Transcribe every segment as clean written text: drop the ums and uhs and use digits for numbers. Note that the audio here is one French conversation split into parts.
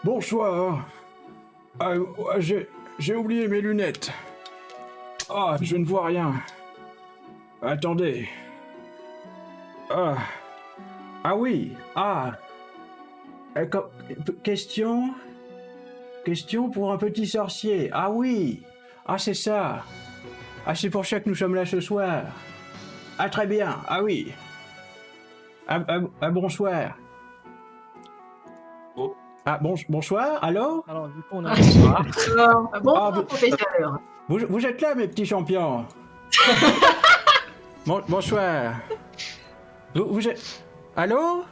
Bonsoir. J'ai oublié mes lunettes. Ah, je ne vois rien. Attendez. Ah, ah oui. Ah. Question. Question pour un petit sorcier. Ah oui. Ah, c'est ça. Ah, c'est pour ça que nous sommes là ce soir. Ah, très bien. Ah oui. Bonsoir. Oh. Ah, bonsoir. Allô? Alors, du coup, on a... Bonsoir, vous- professeur. Vous êtes là, mes petits champions. Bonsoir. Vous êtes... Allô?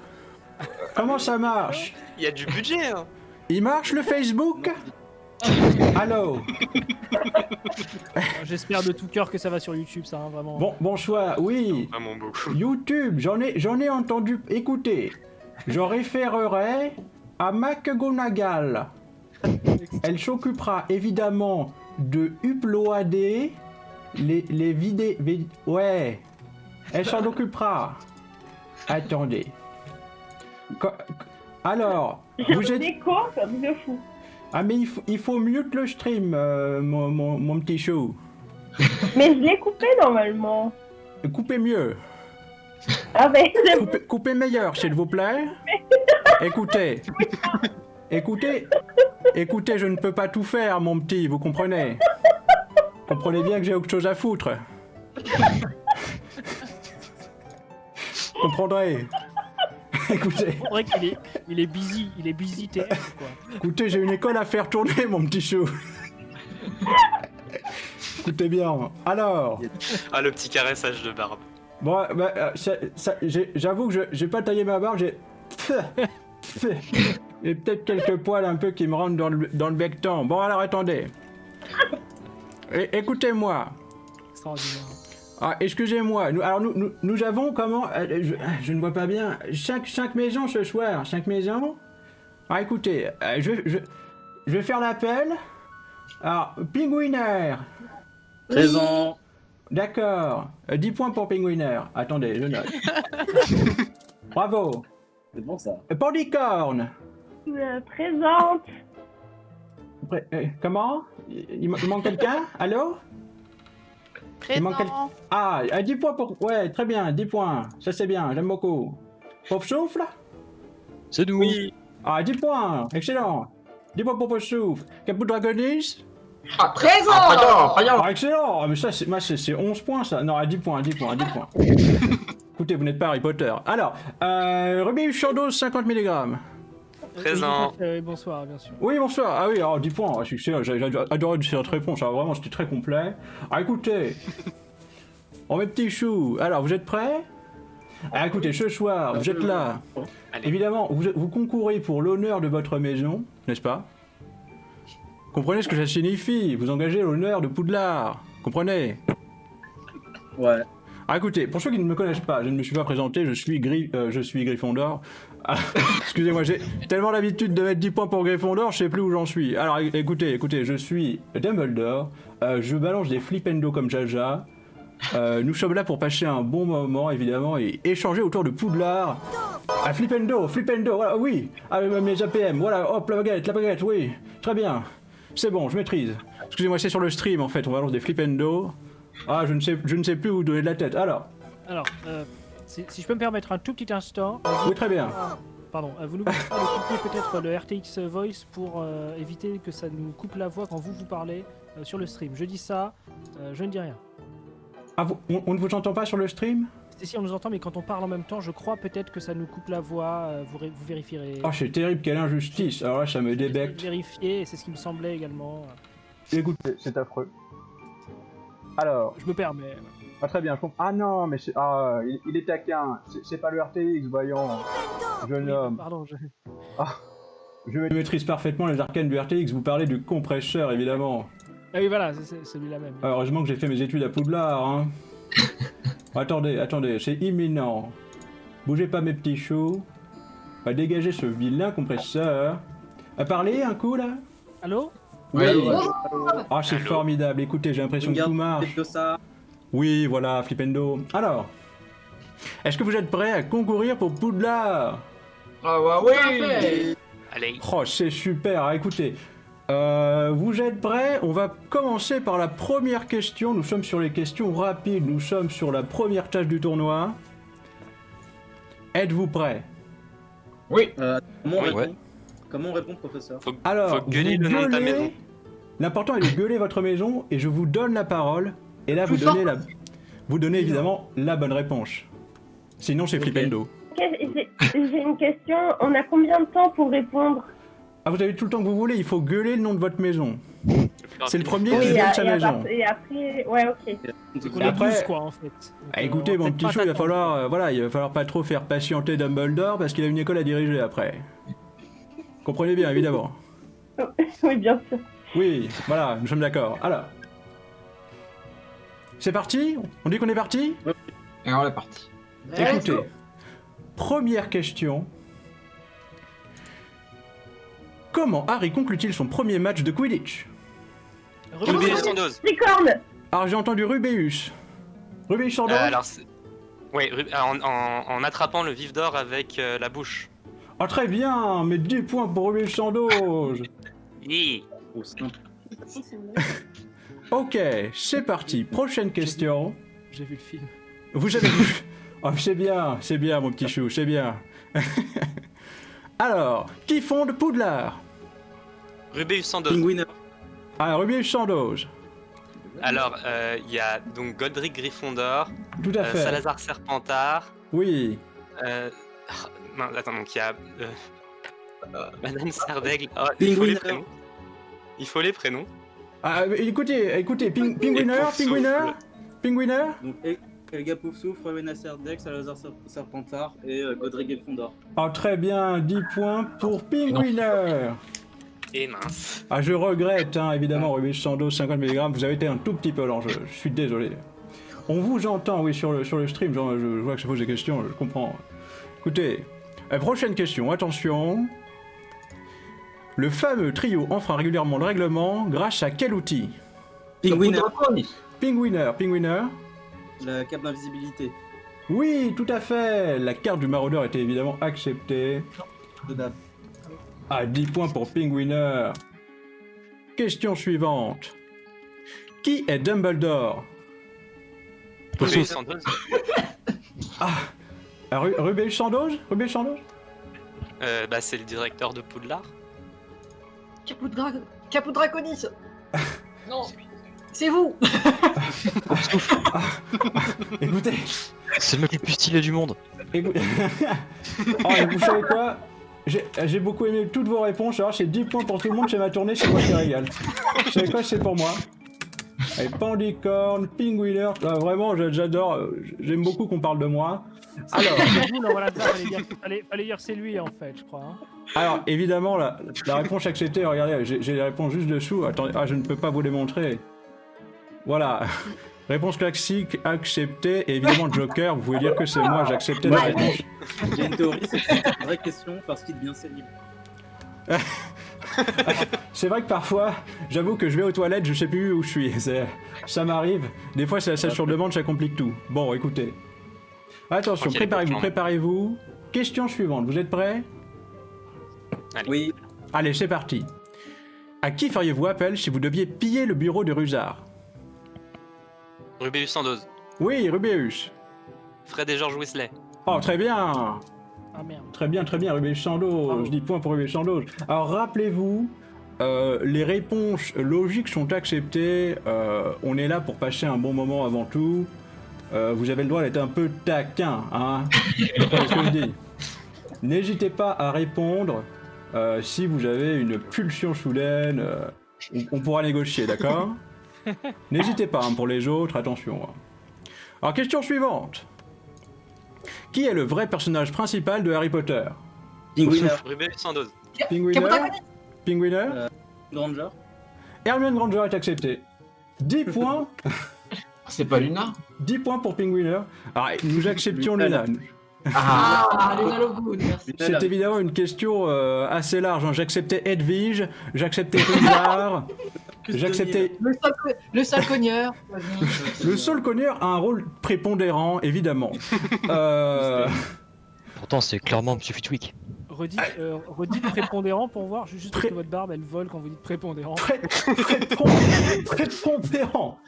Comment ça marche? Il y a du budget, hein. Il marche le Facebook? Allô? J'espère de tout cœur que ça va sur YouTube, ça, hein, vraiment. Bonsoir, oui. Vraiment beaucoup. YouTube, j'en ai entendu... Écoutez, je référerai à McGonagall. Elle s'occupera évidemment de uploader les vidéos... Ouais. Elle s'en occupera. Attendez. Alors, vous êtes... Des quoi, comme de fou. Ah mais il faut mute le stream, mon petit chou. Mais je l'ai coupé normalement. Coupez mieux. Ah ben, Coupez meilleur, s'il vous plaît. Écoutez. Écoutez, je ne peux pas tout faire, mon petit, vous comprenez? Comprenez bien que j'ai autre chose à foutre. Comprendrez. Écoutez. C'est vrai qu'il est busy TF, quoi. Écoutez, j'ai une école à faire tourner, mon petit chou. Écoutez bien. Alors. Ah, le petit caressage de barbe. Bon, j'avoue que j'ai pas taillé ma barbe, j'ai... J'ai peut-être quelques poils un peu qui me rentrent dans le becton. Bon, alors attendez. Écoutez-moi. Extraordinaire. Ah, excusez-moi. Nous avons comment... je ne vois pas bien. Cinq maisons ce soir. 5 maisons. Ah, écoutez, je vais faire l'appel. Alors, Pingouinaire. Présent. D'accord. 10 points pour Pingouinaire. Attendez, je note. Bravo. C'est bon ça. Pandicorne. présente. Comment? Il manque quelqu'un? Allô? Il manque Présent. Ah, 10 points pour... Ouais, très bien, 10 points. Ça c'est bien, j'aime beaucoup. Pauvre Souffle? C'est nous. Oui. Ah, 10 points, excellent. 10 points pour Pauvre Souffle. Caput Dragonis? Ah, présent. Ah, excellent. Ah, mais ça, c'est 11 points ça. Non, 10 points. Écoutez, vous n'êtes pas Harry Potter. Alors, Ruby Chandos, 50 mg. Présent. Bonsoir, bien sûr. Oui, bonsoir. Ah oui, alors 10 points. Ah, j'ai adoré cette réponse. Alors, vraiment, c'était très complet. Ah, écoutez. Oh, mes petits choux. Alors, vous êtes prêts? Ah, écoutez, ce soir, vous êtes là. Allez. Évidemment, vous concourez pour l'honneur de votre maison, n'est-ce pas? Comprenez ce que ça signifie? Vous engagez l'honneur de Poudlard. Comprenez? Ouais. Ah, écoutez, pour ceux qui ne me connaissent pas, je ne me suis pas présenté, je suis Gryffondor. Ah, excusez-moi, j'ai tellement l'habitude de mettre 10 points pour Gryffondor, je sais plus où j'en suis. Alors écoutez, je suis Dumbledore, je balance des flipendo comme Jaja. Nous sommes là pour passer un bon moment, évidemment, et échanger autour de Poudlard. Ah, flipendo, voilà, oui. Ah, mes APM, voilà, hop, la baguette, oui. Très bien. C'est bon, je maîtrise. Excusez-moi, c'est sur le stream, en fait, on balance des flipendo. Ah, je ne sais plus où donner de la tête. Alors, si je peux me permettre un tout petit instant... oui, très bien. Pardon, vous n'oubliez pas de couper peut-être le RTX Voice pour éviter que ça nous coupe la voix quand vous parlez sur le stream. Je dis ça, je ne dis rien. Ah, on ne vous entend pas sur le stream? Si on nous entend, mais quand on parle en même temps, je crois peut-être que ça nous coupe la voix, vous vérifierez. Oh, c'est terrible, quelle injustice. Alors là, ça me débecte. Vérifier, et c'est ce qui me semblait également. Écoutez, c'est affreux. Alors, Je me permets. ah, très bien, je comprends. Ah non, mais il est taquin. C'est pas le RTX, voyons. Jeune homme. Pardon, Je maîtrise parfaitement les arcanes du RTX. Vous parlez du compresseur, évidemment. Ah oui, voilà, c'est celui-là même. Heureusement que j'ai fait mes études à Poudlard, hein. Attendez, c'est imminent. Bougez pas, mes petits choux. On va dégager ce vilain compresseur. Parlez un coup, là? Allô? Oui. Ah, c'est Allô? formidable. Écoutez, j'ai l'impression que tout marche. Ça. Oui, voilà, Flipendo. Alors, est-ce que vous êtes prêts à concourir pour Poudlard? Ah ouais, oui. Allez. Oh, c'est super. Écoutez, vous êtes prêts? On va commencer par la première question. Nous sommes sur les questions rapides. Nous sommes sur la première tâche du tournoi. Êtes-vous prêts? Oui. Comment on Oui, répond ouais. Comment on répond, professeur? Alors, Faut gueuler vous le nom de ta gueulez- maison. L'important est de gueuler votre maison et je vous donne la parole. Et là, Plus vous donnez évidemment la bonne réponse. Sinon, c'est Ok. Flipendo. Ok, j'ai une question. On a combien de temps pour répondre? Ah, vous avez tout le temps que vous voulez. Il faut gueuler le nom de votre maison. C'est le premier Oui, qui donne sa et maison. et après... Ouais, ok. On Et est après- 12 quoi en fait. Donc, Ah, écoutez, on va mon peut-être petit pas chou, il va t'attendre. falloir, il va falloir pas trop faire patienter Dumbledore parce qu'il a une école à diriger après. Comprenez bien, évidemment. Oui, bien sûr. Oui, voilà, nous sommes d'accord. Alors, c'est parti? On dit qu'on est parti? Et on est parti. Écoutez, première question. Comment Harry conclut-il son premier match de Quidditch? Rubéus sans dose. Licorne. Alors j'ai entendu Rubéus. Rubéus sans dose? Alors, oui, en attrapant le vif d'or avec la bouche. Ah très bien, mais 10 points pour Rubéus sans dose. Oui. Oh, simple. Ok, c'est parti. Prochaine question. J'ai vu le film. Vous avez vu? Oh, c'est bien mon petit chou, c'est bien. Alors, qui fonde Poudlard? Rubéus sans dose. Pingouiner. Ah, Rubéus sans dose. Alors, il y a donc Godric Gryffondor, Tout à fait. Salazar Serpentard. Oui. Mince, attends, donc il y a Madame Serdaigle. Oh, il faut Pingouiner. les prénoms. Il faut les prénoms. Ah, écoutez, Pingouiner, Poufsouffle. Pingouiner. Donc, Helga Poufsouffle, Rowena Serdaigle, Salazar Serpentard et Godric Gryffondor. Ah, très bien, 10 points pour Pingouiner. Et mince. Ah, je regrette, hein, évidemment, Rubéus sans dose, 50 mg, vous avez été un tout petit peu lent, je suis désolé. On vous entend, oui, sur le stream, genre, je vois que je pose des questions, je comprends. Écoutez, prochaine question, attention. Le fameux trio enfreint régulièrement le règlement grâce à quel outil? Pingouiner. Pingouiner. La cape d'invisibilité. Oui, tout à fait. La carte du maraudeur était évidemment acceptée. Dedans. Ah, 10 points pour Pingouiner. Question suivante. Qui est Dumbledore? Rubéus sans dose. Rubéus sans dose? Rubéus sans dose? Bah, c'est le directeur de Poudlard. Caput Draconis. Non, c'est vous. Écoutez, C'est le mec le plus stylé du monde. écoute... Oh, et vous savez quoi? J'ai beaucoup aimé toutes vos réponses, alors c'est 10 points pour tout le monde, c'est ma tournée, c'est moi qui régale. Vous savez quoi, c'est pour moi. Allez, Pandicorn, Pingouiner, vraiment j'adore, j'aime beaucoup qu'on parle de moi. Alors, Vous, non, voilà, ça, fallait dire c'est lui en fait, je crois. Hein. alors évidemment, la réponse acceptée, regardez, j'ai les réponses juste dessous, attendez, je ne peux pas vous les montrer. Voilà, réponse classique acceptée, et évidemment Joker, vous pouvez dire que c'est moi, j'acceptais la réponse. J'ai une théorie, c'est que c'est une vraie question parce qu'il devient célib. C'est vrai que parfois, j'avoue que je vais aux toilettes, je sais plus où je suis. Ça m'arrive. Des fois, c'est sur demande, ça complique tout. Bon, écoutez. Attention, Ok, les préparez-vous, cochons. préparez-vous. Question suivante, vous êtes prêts? Oui. Allez, c'est parti. À qui feriez-vous appel si vous deviez piller le bureau de Rusard? Rubéus sans dose. Oui, Rubéus. Fred et George Weasley. Oh, très bien. Ah merde. Très bien, Rubéus sans dose. Bravo. Je dis point pour Rubéus sans dose. Alors, rappelez-vous, les réponses logiques sont acceptées. On est là pour passer un bon moment avant tout. Vous avez le droit d'être un peu taquin, hein. Vous comprenez ce que je dis. N'hésitez pas à répondre si vous avez une pulsion soudaine. On pourra négocier, d'accord? N'hésitez pas, hein, pour les autres, attention. Alors, question suivante. Qui est le vrai personnage principal de Harry Potter? Pingouiner. Rubéus sans dose. Pingouiner? Caput Draconis. Pingouiner? Granger. Hermione Granger est acceptée. 10 points, C'est pas Luna? 10 points pour Pingouiner. Alors, nous acceptions Luna. Ah, les Good, merci. C'est évidemment une question assez large, hein. J'acceptais Edwige, j'acceptais Blizzard, j'acceptais... Le sale cogneur. Le Saul Connier a un rôle prépondérant, évidemment. Pourtant, c'est clairement Monsieur Fitwick. Redites prépondérant pour voir, juste parce que votre barbe elle vole quand vous dites prépondérant. Prépondérant.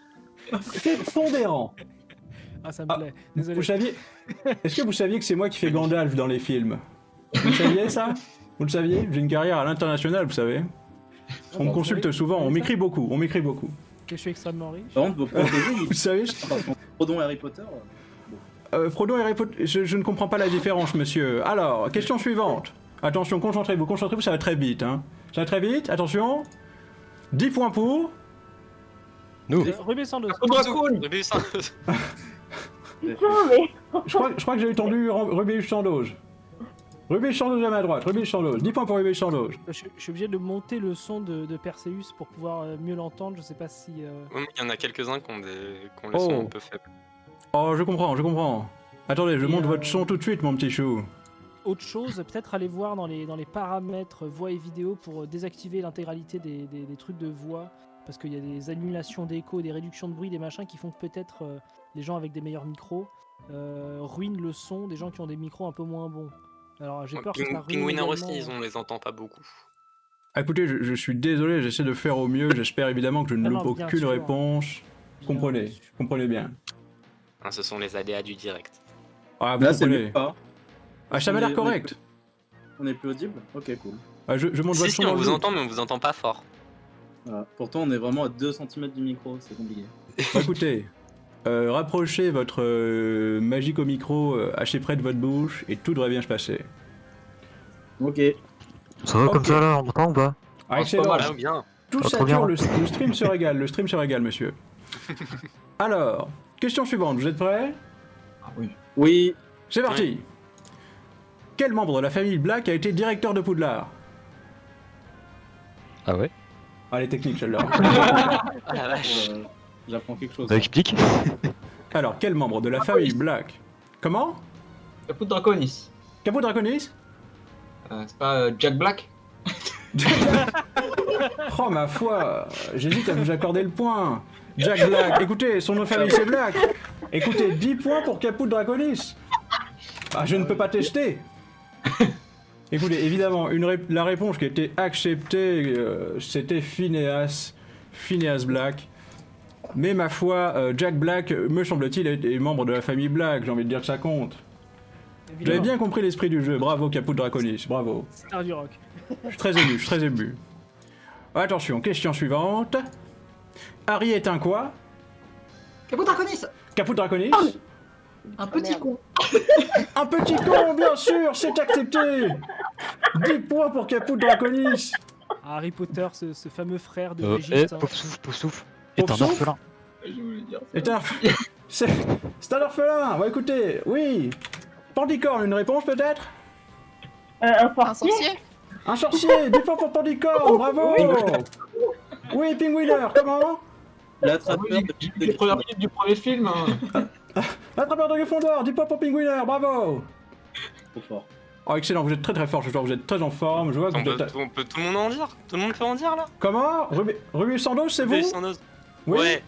Prépondérant. Ah, ça me plaît. Désolé. Vous saviez... Est-ce que vous saviez que c'est moi qui fais Gandalf dans les films? Vous le saviez ça? Vous le saviez? J'ai une carrière à l'international, vous savez. On me consulte souvent, on m'écrit beaucoup, Que je suis extrêmement riche. Par contre, vos protégés, Vous savez, Frodon et Harry Potter. Frodon et Harry Potter, je ne comprends pas la différence, monsieur. Alors, question suivante. Attention, concentrez-vous, ça va très vite. Hein. Ça va très vite, attention. 10 points pour... Nous. Ruby Sandos. Ruby Sandos. Putain, mais. Je crois que j'ai entendu Ruby Sandoz. Ruby Sandoz à ma droite, Ruby Sandoz. 10 points pour Ruby Sandoz. Je suis obligé de monter le son de Perseus pour pouvoir mieux l'entendre. Je sais pas si. Il y en a quelques-uns qui ont le son un peu faible. Oh, je comprends. Attendez, je monte votre son tout de suite, mon petit chou. Autre chose, peut-être aller voir dans les paramètres voix et vidéo pour désactiver l'intégralité des trucs de voix. Parce qu'il y a des annulations d'écho, des réductions de bruit, des machins qui font que peut-être les gens avec des meilleurs micros ruinent le son des gens qui ont des micros un peu moins bons. Alors j'ai peur que ça ruine Pingwiner également... aussi, on les entend pas beaucoup. Écoutez, je suis désolé, j'essaie de faire au mieux. J'espère évidemment que je ne Non, loupe bien aucune sûr. réponse. Bien Comprenez bien. Hein, ce sont les aléas du direct. Ah, vous Là, c'est comprenez. mieux pas. Ah, ça m'a l'air correct. On est plus audible? Ok, cool. Ah, je monte votre son Si, dans on le vous loop. entend, mais on vous entend pas fort. Voilà. Pourtant, on est vraiment à 2 cm du micro, c'est compliqué. Bon, écoutez, rapprochez votre magique au micro assez près de votre bouche et tout devrait bien se passer. Ok. Ça va Ok. comme ça là, on m'entend ou pas? Ah, c'est pas excellent. mal. Ah, bien. Tout Trop sature, bien. le stream se régale, monsieur. Alors, question suivante, vous êtes prêts? Ah oui. Oui. C'est parti. Quel membre de la famille Black a été directeur de Poudlard? Ah ouais? Ah, les techniques, celle-là. Ah la vache. J'apprends quelque chose. Bah explique. Alors, quel membre de la famille Black? Comment? Caput Draconis. Caput Draconis? C'est pas Jack Black? Oh ma foi, j'hésite à vous accorder le point. Jack Black, écoutez, son nom de famille c'est Black. Écoutez, 10 points pour Caput Draconis. Ah, je ne peux pas tester. Écoutez, évidemment, la réponse qui a été acceptée, c'était Phineas Black. Mais ma foi, Jack Black, me semble-t-il, est membre de la famille Black, j'ai envie de dire que ça compte. Vous avez bien compris l'esprit du jeu, bravo Caput Draconis, bravo. Star du rock. Je suis très ému. Attention, question suivante. Harry est un quoi? Caput Draconis. Caput Draconis? Un petit merde. con. Un petit con, bien sûr, c'est accepté. 10 points pour Caput Draconis. Harry Potter, ce fameux frère de Eh, Régis. hein. pauvre souffle. Et Pauvre un souffle orphelin. C'est un... c'est un orphelin. Bon, écoutez, oui. Pandicorne, une réponse peut-être? Un Un sorcier? sorcier. Un sorcier, 10 points pour Pandicorne, bravo. Oui, Pingwiner, comment? L'attrapeur Oui, de les premières minutes du premier film. Hein. L'attrapeur de Gryffondor, 10 points pour Pingwiner, bravo. trop fort. Oh, excellent, vous êtes très fort ce soir, vous êtes très en forme, je vois que On vous peut, êtes... on peut tout le monde en dire? Tout le monde peut en dire là? Comment? Ruby Sandos, c'est vous? Ruby Sandos. Oui. Ouais.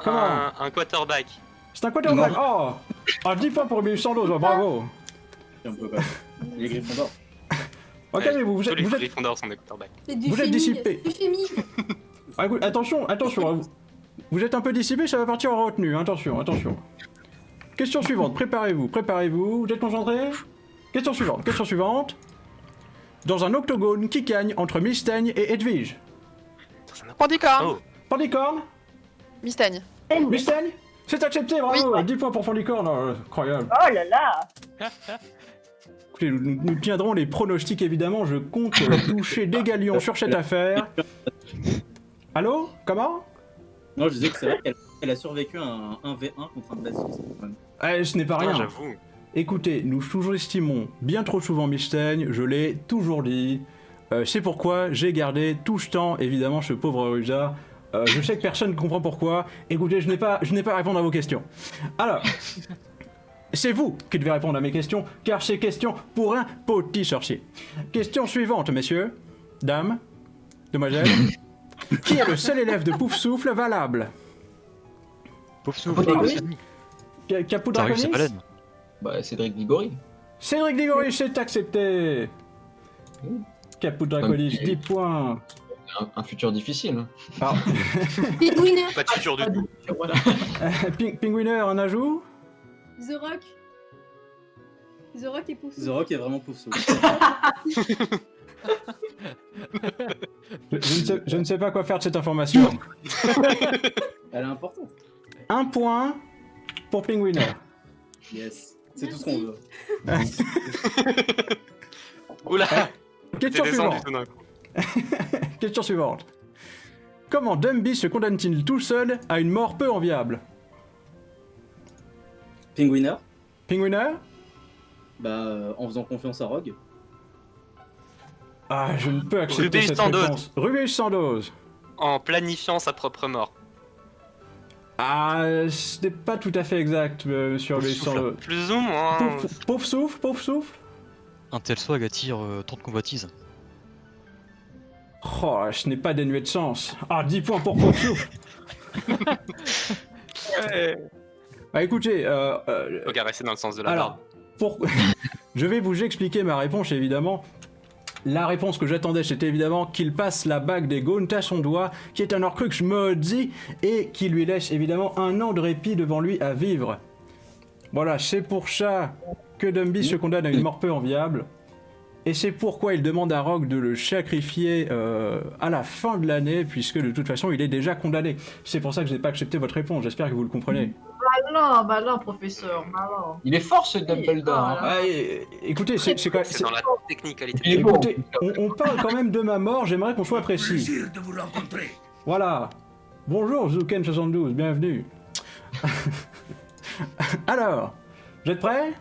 Comment Un quarterback. C'est un quarterback. Oh, 10 points pour Ruby Sandos, bravo. On peut pas. Les Gryffondor. Ok, mais vous Tous les êtes... Gryffondors sont des quarterbacks. Vous êtes dissipé. Ah, écoute, attention, vous êtes un peu dissipé, ça va partir en retenue, attention. Question suivante, préparez-vous, vous êtes concentrés? Question suivante. Dans un octogone qui gagne entre Mystaigne et Edwige. Pandicorne. Oh. Pandicorne? Mystaigne. Mystaigne? C'est accepté, bravo, 10 points pour Pandicorne, incroyable. Oh là là. Écoutez, nous tiendrons les pronostics évidemment, je compte toucher des galions sur cette affaire. Allô? Comment? Non, je disais que c'est vrai qu'elle a survécu à un 1v1 contre un basilisque. Ce n'est pas Ah, rien. j'avoue. Écoutez, nous sous-estimons bien trop souvent Mystaigne, je l'ai toujours dit. C'est pourquoi j'ai gardé tout ce temps, évidemment, ce pauvre Rusa. Je sais que personne ne comprend pourquoi. Écoutez, je n'ai pas à répondre à vos questions. Alors, c'est vous qui devez répondre à mes questions, car c'est question pour un petit sorcier. Question suivante, messieurs, dames, demoiselles. Qui est le seul élève de Poufsouffle valable? Pauvre souffle. Caput T'as réussi Draconis? pas l'aide. Bah, Cédric Diggory. Cédric Diggory, c'est accepté. Caput Draconis, 10 points. Un futur difficile. hein. Alors, Pinguiner. Pas de futur du tout. Voilà. Pinguiner, un ajout? The Rock. The Rock et Pouf. The Rock est vraiment pouf souffle. Je ne sais pas quoi faire de cette information. Elle est importante. 1 point pour Pinguiner. Yes. C'est tout ce qu'on veut. Oula. T'es Question descendu suivante. tout d'un coup. Question suivante. Comment Dumby se condamne-t-il tout seul à une mort peu enviable? Pinguiner, Pinguiner? en faisant confiance à Rogue. Ah, je ne peux accepter Rubius cette sans dose. réponse. Rubius sans dose. En planifiant sa propre mort. Ah, ce n'est pas tout à fait exact, monsieur Rubius sans dose. Plus ou moins. Pauvre souffle, pauvre souffle. Un tel swag attire tant de convoitises. Oh, ce n'est pas dénué de sens. Ah, 10 points pour pauvre souffle. Bah écoutez, Faut rester dans le sens de la alors, barbe. pour... je vais vous expliquer ma réponse, évidemment. La réponse que j'attendais, c'était évidemment qu'il passe la bague des Gaunt à son doigt, qui est un Horcrux maudit, et qui lui laisse évidemment 1 an de répit devant lui à vivre. Voilà, c'est pour ça que Dumby se condamne à une mort peu enviable. Et c'est pourquoi il demande à Rogue de le sacrifier à la fin de l'année, puisque de toute façon il est déjà condamné. C'est pour ça que je n'ai pas accepté votre réponse, j'espère que vous le comprenez. Bah non, professeur, bah non. Il est fort ce Dumbledore. hein. Ah, écoutez, c'est quand même... C'est dans la technicalité. Il est beau. Écoutez, on parle quand même de ma mort, j'aimerais qu'on soit précis. Plaisir de vous rencontrer. Voilà. Bonjour Zouken72, bienvenue. Alors, vous êtes prêts?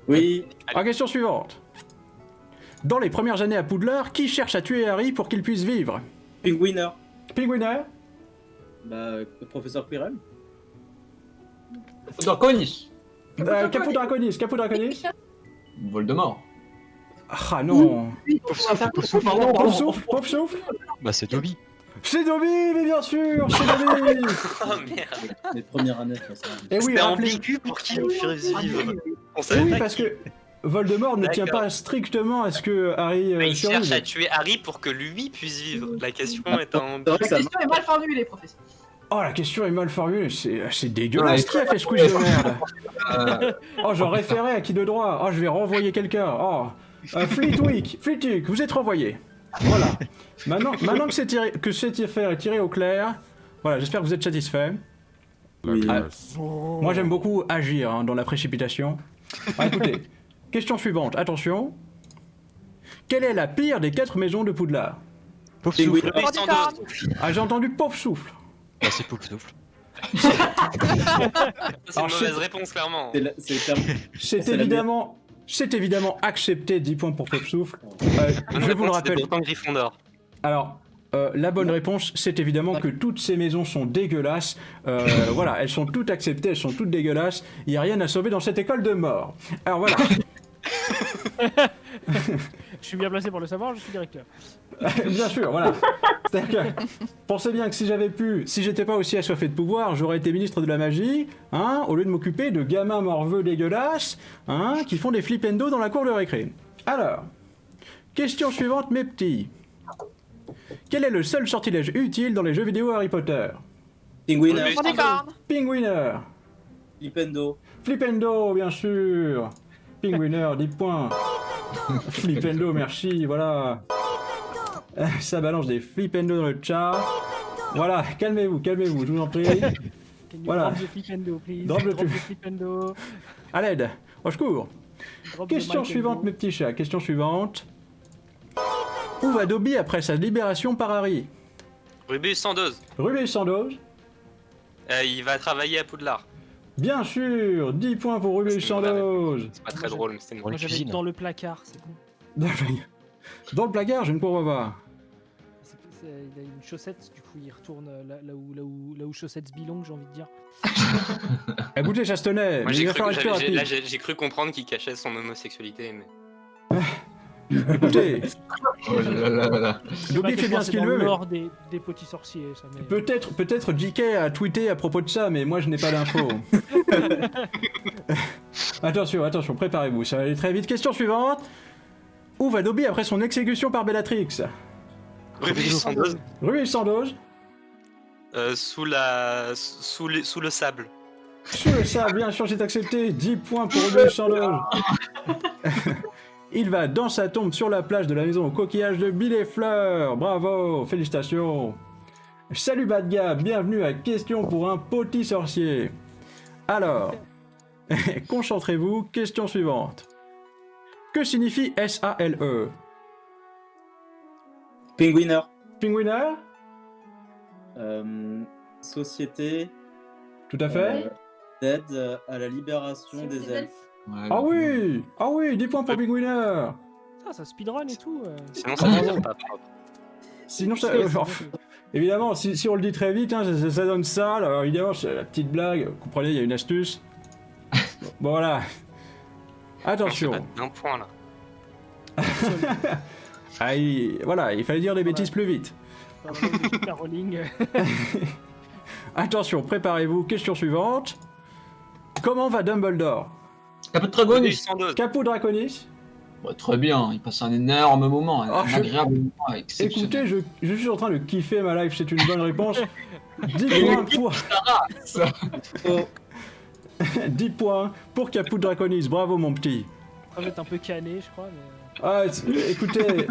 Oui. La question suivante. Dans les premières années à Poudlard, qui cherche à tuer Harry pour qu'il puisse vivre? Pinguiner. Pinguiner? Le professeur Quirrell. Draconis. Caput Draconis, Caput Draconis? Voldemort. Ah non. Pauvre souffle, pauvre souffle. Pauvre souffle, pauvre souffle. Bah c'est Dobby. C'est Dobby, mais bien sûr, c'est Dobby. Oh merde. Les premières années, ça. Et oui, C'était rappelez... ambigu pour qu'il nous fasse vivre. On Et savait oui, pas parce qui- que Voldemort ne tient D'accord. pas strictement à ce que Harry Mais il cherche à survive. tuer Harry pour que lui puisse vivre. La question est en... C'est vrai que La ça question est mal formulée, professeur. Oh, la question est mal formulée, c'est dégueulasse. Ouais, Qui a fait ce quiz de merde? Euh, Oh, j'en référais à qui de droit? Oh, je vais renvoyer quelqu'un. Oh, Flitwick, vous êtes renvoyé. Voilà. Maintenant que cette affaire est tirée au clair, voilà, j'espère que vous êtes satisfait. Oui. Ah, moi, j'aime beaucoup agir hein, dans la précipitation. Ah, écoutez, question suivante, attention. Quelle est la pire des 4 maisons de Poudlard? Pauvre Pinguiner. souffle. Rubius sans dose. Ah, j'ai entendu pauvre souffle. Bah c'est pauvre souffle. C'est Alors, une mauvaise réponse, clairement. C'est clairement. C'est évidemment accepté, 10 points pour pauvre souffle. Bonne Je vous le réponse, c'était rappelle. pourtant Gryffondor. Alors, la bonne réponse, c'est évidemment que toutes ces maisons sont dégueulasses. Voilà, elles sont toutes acceptées, elles sont toutes dégueulasses. Il n'y a rien à sauver dans cette école de mort. Alors voilà. Je suis bien placé pour le savoir, je suis directeur. Bien sûr, voilà. C'est-à-dire que, pensez bien que si j'étais pas aussi assoiffé de pouvoir, j'aurais été ministre de la magie, hein, au lieu de m'occuper de gamins morveux dégueulasses, hein, qui font des flipendo dans la cour de récré. Alors, question suivante, mes petits. Quel est le seul sortilège utile dans les jeux vidéo Harry Potter? Pinguiner. Rubius sans dose. Pinguiner. Flipendo. Flipendo, bien sûr. Pinguiner, 10 points. Flipendo, merci, voilà. Ça balance des flipendo dans le chat. Voilà, calmez-vous, je vous en prie. Can you Voilà. drop the flipendo, please? Drop the Drop the flipendo. À l'aide, au secours. Drop the Question mic and suivante, go. mes petits chats, question suivante. Où va Dobby après sa libération par Harry? Rubius sans dose. Rubius sans dose? Il va travailler à Poudlard. Bien sûr, 10 points pour Rubius sans dose. C'est pas très drôle, mais c'était une Dans bonne les Moi j'avais cuisines. dans le placard, c'est bon. Dans le placard, je ne comprends pas. Il a une chaussette, du coup il retourne là où chaussettes belong, j'ai envie de dire. Écoutez, Chastenay, Moi, mais il va falloir être plus rapide. j'ai cru comprendre qu'il cachait son homosexualité, mais... Écoutez, Oh là là là là. Dobby fait bien ce qu'il veut, mais Lors des petits sorciers, ça. Mais... peut-être JK a tweeté à propos de ça, mais moi je n'ai pas d'infos. Attention, préparez-vous, ça va aller très vite. Question suivante. Où va Dobby après son exécution par Bellatrix? Rubis 112. Rue Sandoz. Sous le sable. Sous le sable, bien sûr, j'ai accepté. 10 points pour Rue Sandoz. Il va dans sa tombe sur la plage de la maison au coquillage de Bill et Fleur. Bravo, félicitations. Salut Badga, bienvenue à Question pour un petit sorcier. Alors, concentrez-vous, question suivante. Que signifie SALE? Penguiner. Penguiner? Société Tout à fait. d'aide à la libération C'est des des elfes. Ouais, Ah oui, 10 points pour Penguiner. Ça speedrun et tout. Sinon, ça veut dire pas propre. Sinon, ça, C'est- évidemment, si on le dit très vite, hein, ça donne ça. Alors évidemment, c'est la petite blague. Vous comprenez, il y a une astuce. Bon, voilà. Attention. D'un point là. Ah, voilà, il fallait dire des bêtises plus vite. Caroling. Attention, préparez-vous. Question suivante. Comment va Dumbledore? Caput de Dragonis. 112. Caput Draconis? Ouais, très bien, il passe un énorme moment, un Ah, agréable moment exceptionnel. Écoutez, je suis en train de kiffer ma life, c'est une bonne réponse. 10 points pour... Oh, 10 points pour Caput Draconis. Bravo, mon petit. Ça va être un peu cané, je crois. Mais... Ah, écoutez,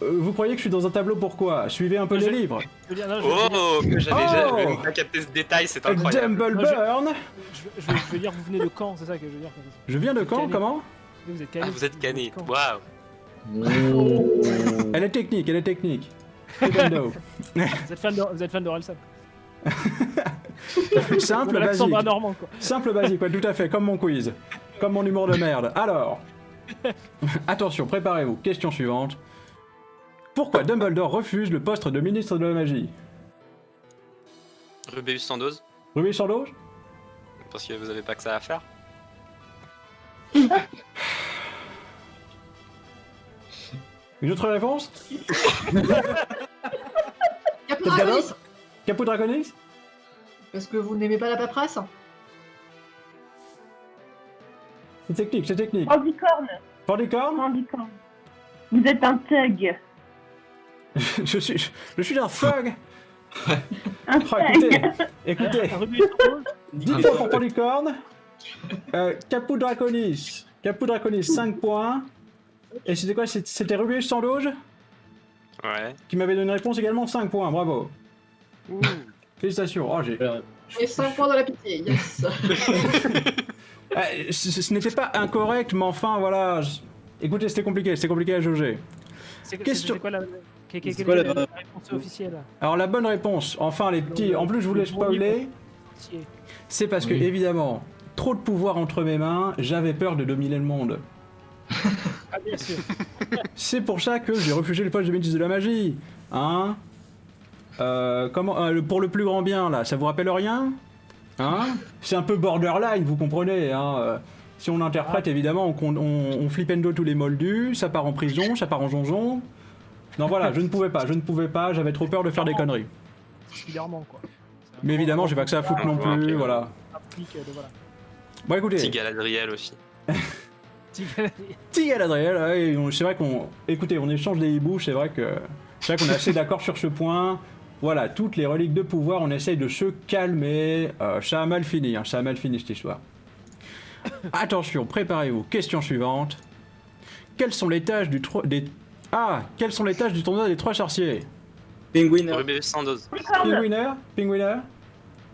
vous croyez que je suis dans un tableau, pourquoi? Suivez un peu les livres. Je veux dire, non, Oh, que j'avais Oh jamais pas capté ce détail, c'est incroyable. Dumbleburn. je veux dire, vous venez de Caen, c'est ça que je veux dire. Je viens de Caen, Canet. comment? Vous êtes cané. Ah, vous êtes cané. Caen. Waouh. Elle est technique, elle est technique. Crescendo. Vous êtes fan de Orelsan. Simple, L'accent basique. bas normand, quoi. Simple, basique, ouais, tout à fait, comme mon quiz. Comme mon humour de merde. Alors, attention, préparez-vous. Question suivante. Pourquoi Dumbledore refuse le poste de ministre de la magie? Rubeus 112. Ruby Sandoz? Parce que vous avez pas que ça à faire. Une autre réponse? Caput Quelqu'un Draconis. d'autre? Caput Draconis? Parce que vous n'aimez pas la paperasse. C'est technique, c'est technique. Mandicorne. Pandicorne? Mandicorne. Vous êtes un thug. je suis un thug. Un Oh, thug. écoutez, Un Ruby Rose, 10 points pour Pandicorne. Caput Draconis. Caput Draconis, 5 points. Et c'était quoi? C'était Rubius sans loge Ouais. qui m'avait donné une réponse également, 5 points, bravo. Félicitations. Oh, j'ai... Et 5 points dans la pitié, yes. ce n'était pas incorrect, mais enfin, voilà. Écoutez, c'était compliqué à jauger. Question- C'est quoi la... Quelle C'est quoi est la- la réponse officielle? Alors, la bonne réponse, enfin, les petits... En plus, je voulais spoiler, c'est parce que, Oui. évidemment, trop de pouvoir entre mes mains, j'avais peur de dominer le monde. Ah, bien sûr. C'est pour ça que j'ai refusé le poste de ministre de la magie. Hein? Pour le plus grand bien, là, ça vous rappelle rien? Hein? C'est un peu borderline, vous comprenez, hein? Si on interprète, évidemment, on flippendo tous les moldus, ça part en prison, ça part en jonjon. Non, voilà, je ne pouvais pas, j'avais trop peur de faire des conneries. C'est Spider-Man, quoi. Mais évidemment, j'ai pas que ça à foutre non Ah, plus, ok. voilà. Applique de voilà. Bon, écoutez, Petit Galadriel aussi. petit Galadriel, ouais, c'est vrai qu'on... Écoutez, on échange des hiboux, c'est vrai qu'on est assez d'accord sur ce point. Voilà, toutes les reliques de pouvoir, on essaye de se calmer. Ça a mal fini, hein, ça a mal fini cette histoire. Attention, préparez-vous. Question suivante. Quelles sont les tâches du quelles sont les tâches du tournoi des 3 sorciers? Penguiner. Rubeus 112. Pinguiner?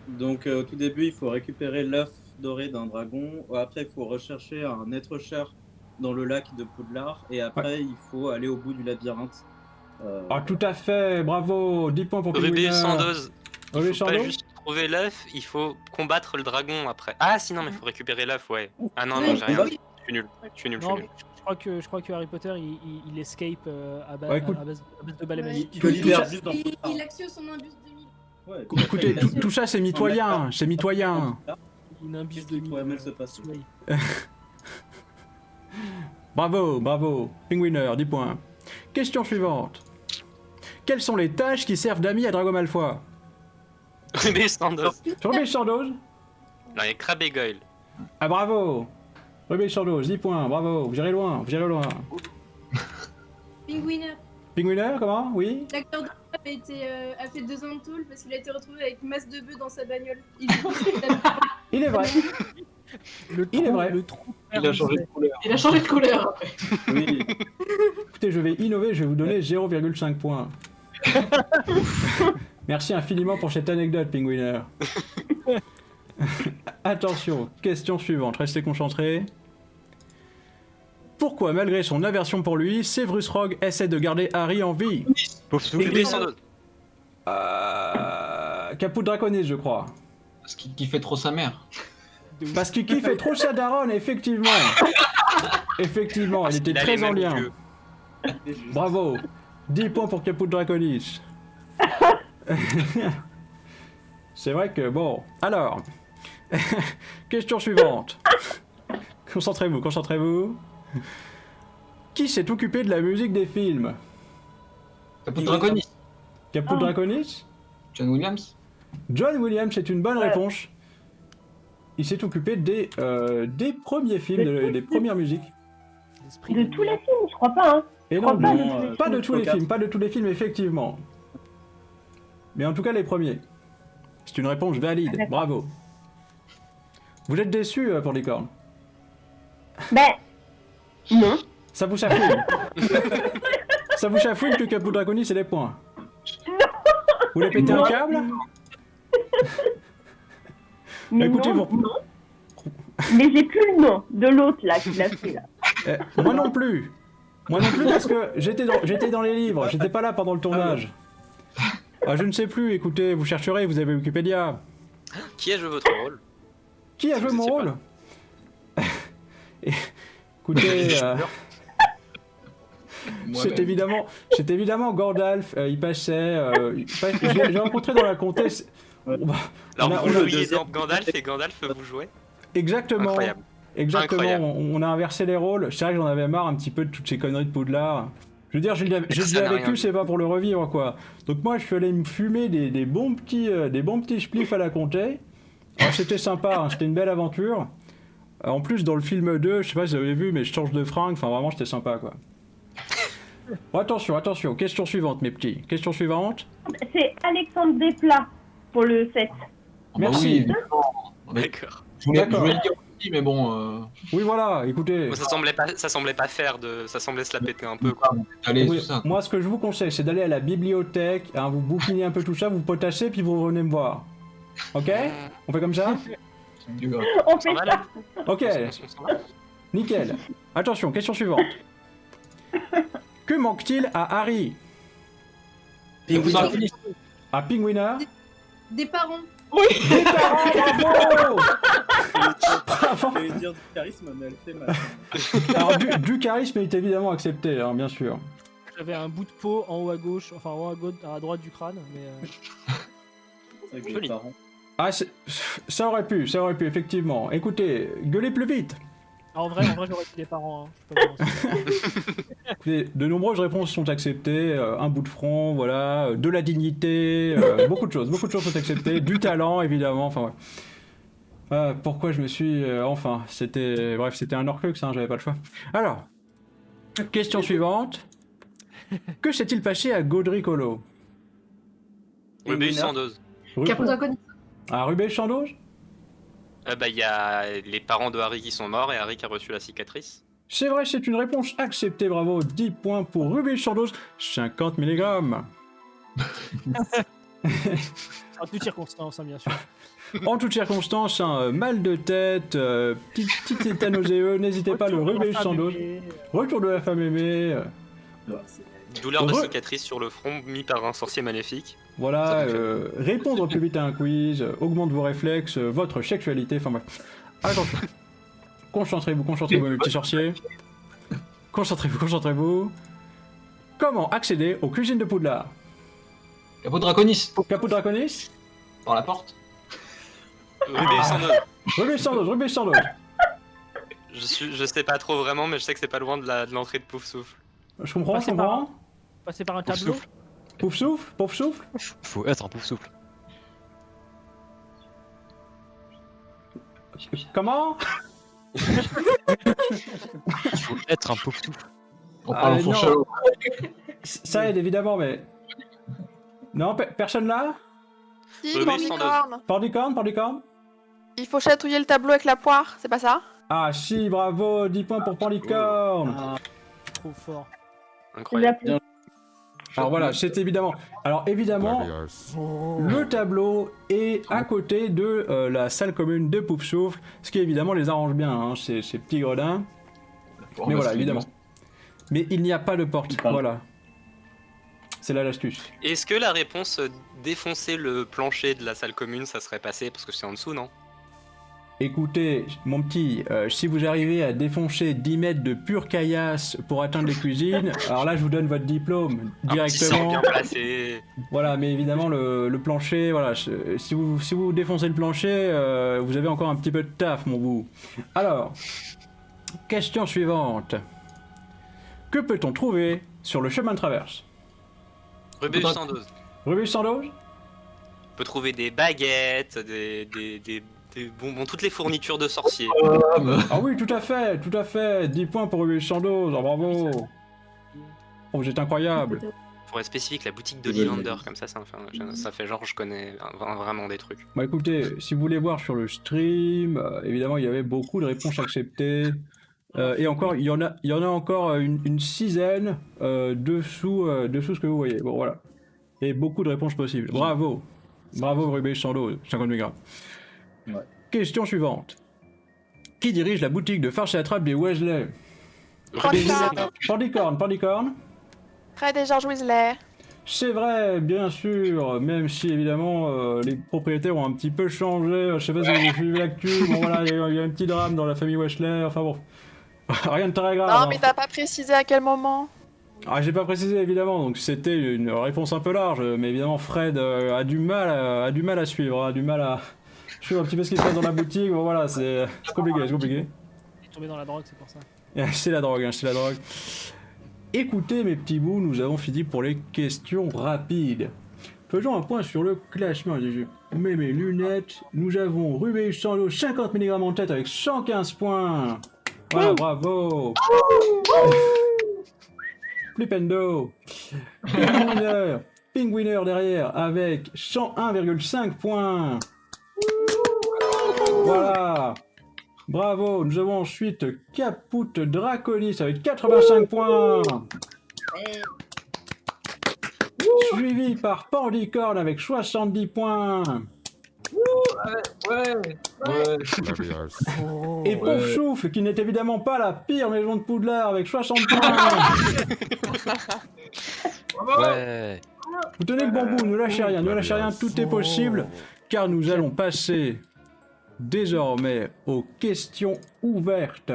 Donc au tout début, il faut récupérer l'œuf doré d'un dragon. Après, il faut rechercher un être cher dans le lac de Poudlard. Et après, il faut aller au bout du labyrinthe. Ah, tout à fait, bravo, 10 points pour Pinguiner. Rubeus 112. Il Rubeus faut pas 112? juste trouver l'œuf, il faut combattre le dragon après. Ah si non mais il faut récupérer l'œuf, ouais. Ah non, non, j'ai rien dit. Je suis nul. Je suis nul. Non, je crois que Harry Potter il escape à base, Ouais, écoute. à base de balai Ouais. magique. Il le libère juste dans Il Poudlard. actionne son imbus 2000. Ouais, Écoutez, tout ça c'est mitoyen, c'est mitoyen. Il a un bis Qu'est-ce qui de pourrait mal se passer? Bravo, bravo. Pingwinner, 10 points. Question suivante. Quelles sont les tâches qui servent d'amis à Drago Malfoy? Rubé Sandoz. Rubé Chandos? Non, il y a Crabbe et Goyle. Ah bravo. Rubé Chandos, 10 points, bravo. Vous irez loin, vous irez loin. Pingwinner. Pingwinner, comment? Oui? L'acteur de a fait 2 ans de tôle parce qu'il a été retrouvé avec une masse de bœufs dans sa bagnole. Il est vrai. Il est vrai. Le trou. Il a changé de couleur. Il a changé de couleur. Oui. Écoutez, je vais innover, je vais vous donner 0,5 points. Merci infiniment pour cette anecdote, Pingwinner. Attention, question suivante, restez concentrés. Pourquoi, malgré son aversion pour lui, Severus Rogue essaie de garder Harry en vie? Pauvre souffle. Rubé Sandoz. Caput Draconis, je crois. Parce qu'il kiffait trop sa mère. Parce qu'il kiffait trop sa daronne, effectivement. Effectivement, elle était Il a très les en mêmes lien. yeux. Bravo. 10 points pour Caput Draconis. C'est vrai que, bon... Alors... Question suivante. Concentrez-vous, concentrez-vous. Qui s'est occupé de la musique des films? Caput Draconis. Caput Draconis? John Williams. John Williams, c'est une bonne réponse. Il s'est occupé des premiers films, des premières musiques. De tous les films, je crois pas, hein. Et non, Pas non, de pas de tous les Quatre. films, pas de tous les films, effectivement. Mais en tout cas, les premiers. C'est une réponse valide, D'accord. bravo. Vous êtes déçu pour Licorne? Ben, non. Ça vous chafouine? Ça vous chafouine que Caput Draconis c'est des points? Vous voulez péter un Non. câble? Mais Écoutez, non, vous- non. Mais j'ai plus le nom de l'autre là qui l'a fait là. Moi non plus. Moi non plus parce que j'étais dans les livres, j'étais pas là pendant le tournage. Ah, je ne sais plus, écoutez, vous chercherez, vous avez Wikipédia. Qui a joué votre rôle? Qui a joué Je mon sais rôle? Écoutez, c'est évidemment Gandalf, il passait... je l'ai rencontré dans la comtesse... Alors On a- vous on a- jouiez dans Gandalf et Gandalf vous jouez? Exactement. Incroyable. Exactement, Incroyable. on a inversé les rôles. C'est vrai que j'en avais marre un petit peu de toutes ces conneries de Poudlard. Je veux dire, j'ai Ça déjà n'a rien vécu, dit. c'est pas pour le revivre quoi. Donc moi, je suis allé me fumer des bons petits spliffs à la comté. Alors c'était sympa, hein, c'était une belle aventure. En plus, dans le film 2, je sais pas si vous avez vu, mais je change de fringue. Enfin, vraiment, c'était sympa quoi. Bon, attention, question suivante, mes petits. Question suivante. C'est Alexandre Desplat pour le 7. Merci. Oui, évidemment. Mais D'accord. je voulais D'accord. le dire aussi, mais bon. Oui, voilà, écoutez. Moi, ça semblait pas faire de. Ça semblait se la péter un peu quoi. Allez, Oui, tout ça. moi, ce que je vous conseille, c'est d'aller à la bibliothèque, hein, vous bouquinez un peu tout ça, vous potassez, puis vous revenez me voir. Ok? On fait comme ça? On On fait s'en va ça. là? Ok, On s'en va. nickel. Attention, question suivante. Que manque-t-il à Harry? À Pingwinner? Des parents. Des parents, bravo! Bravo! J'allais dire du charisme, mais elle fait mal. Alors, du charisme est évidemment accepté, hein, bien sûr. J'avais un bout de peau en haut à gauche, enfin en haut à gauche, à droite du crâne, mais C'est vrai que Joli. les parents. Ah, ça aurait pu, effectivement. Écoutez, gueulez plus vite. en vrai j'aurais dit des parents. Hein. Je peux pas mentir. Écoutez, de nombreuses réponses sont acceptées, un bout de front, voilà, de la dignité, beaucoup de choses sont acceptées, du talent évidemment, enfin ouais. Pourquoi je me suis... enfin, c'était un Horcrux, hein, j'avais pas le choix. Alors, question suivante. Que s'est-il passé à Godric Hollow? Rubé Sandoz. Caput Draconis. À Rubé Chandoge? Bah il y a les parents de Harry qui sont morts et Harry qui a reçu la cicatrice. C'est vrai, c'est une réponse acceptée, bravo, 10 points pour Rubé Chandoge, 50 mg. En toutes circonstances, hein, bien sûr. En toutes circonstances, hein, mal de tête, petit état nauséeux, n'hésitez pas, le Rubé Chandoge. Retour de la femme aimée. Douleur de Re- cicatrice sur le front mis par un sorcier maléfique. Voilà, Ça me répondre plus vite à un quiz, augmente vos réflexes, votre sexualité, enfin bref. Attention. Concentrez-vous, mes petits sorciers. Concentrez-vous. Comment accéder aux cuisines de Poudlard? Caput Draconis. Caput Draconis? Par la porte. Rubé Sandoz. Rubé Chandoge. Je sais pas trop vraiment, mais je sais que c'est pas loin de l'entrée de Pouf Souffle. Je comprends, je Passer par comprends. Passer par un Pouf tableau. souffle. Pouf souffle, pouf souffle. Faut être un pouf souffle. Comment? Il faut être un pouf souffle. On parle en non. fourche à l'eau. Ça aide évidemment, mais. Non, personne là? Si, Oui, Pornicorne. Pornicorne, Pornicorne? Il faut chatouiller le tableau avec la poire, c'est pas ça? Ah si, bravo, 10 points pour Pornicorne. Trop fort. Incroyable. Bien. Alors voilà, c'est évidemment. Alors évidemment, le tableau est à côté de la salle commune de Pouf Souffle, ce qui évidemment les arrange bien, hein, ces petits gredins. Mais voilà, évidemment. Mais il n'y a pas de porte, voilà. C'est là l'astuce. Est-ce que la réponse défoncer le plancher de la salle commune, ça serait passé parce que c'est en dessous, non? Écoutez, mon petit, si vous arrivez à défoncer 10 mètres de pure caillasse pour atteindre les cuisines, alors là je vous donne votre diplôme Un petit sang directement. bien placé. Voilà, mais évidemment le plancher, voilà, si vous défoncez le plancher, vous avez encore un petit peu de taf, mon bout. Alors, question suivante. Que peut-on trouver sur le chemin de traverse? Rubus 112. Rubus 112? On peut trouver des baguettes, des bonbons, toutes les fournitures de sorciers. Ah oui, tout à fait, 10 points pour Rubus 112, oh, bravo. Oh, vous êtes incroyable. Pour être spécifique, la boutique d'Ollivander, comme ça fait genre je connais vraiment des trucs. Bah écoutez, si vous voulez voir sur le stream, évidemment il y avait beaucoup de réponses acceptées. Et encore, il y en a encore une sizaine dessous ce que vous voyez. Bon voilà. Et beaucoup de réponses possibles. Bravo. Bravo Rubis 112, 50 mg. Ouais. Question suivante. Qui dirige la boutique de farce et attrape des Weasley? Pornicorne. Pornicorne. Fred et George Weasley. C'est vrai, bien sûr, même si évidemment les propriétaires ont un petit peu changé. Je sais pas si vous suivez l'actu. Bon voilà, il y a un petit drame dans la famille Weasley. Enfin bon, rien de très grave. Non, hein. mais t'as pas précisé à quel moment. Ah, j'ai pas précisé évidemment, donc c'était une réponse un peu large, mais évidemment Fred a du mal à suivre, a du mal à suivre un petit peu ce qui se passe dans la boutique. Bon voilà, c'est compliqué, c'est compliqué. Je suis tombé dans la drogue, c'est pour ça. C'est la drogue, hein, c'est la drogue. Écoutez mes petits bouts, nous avons fini pour les questions rapides. Faisons un point sur le classement du jeu. Mets mes lunettes, nous avons Rubis 112, 50 mg en tête avec 115 points. Voilà, bravo. Flipendo. Pingwinner derrière avec 101,5 points. Voilà. Bravo. Nous avons ensuite Caput Draconis avec 85 points. Suivi par Pornicorne avec 70 points. Ouais. Et Pouf Souffle qui n'est évidemment pas la pire maison de Poudlard avec 60 points. Ouais. Vous tenez le bon bout, ne lâchez rien, tout est possible, car nous allons passer désormais aux questions ouvertes.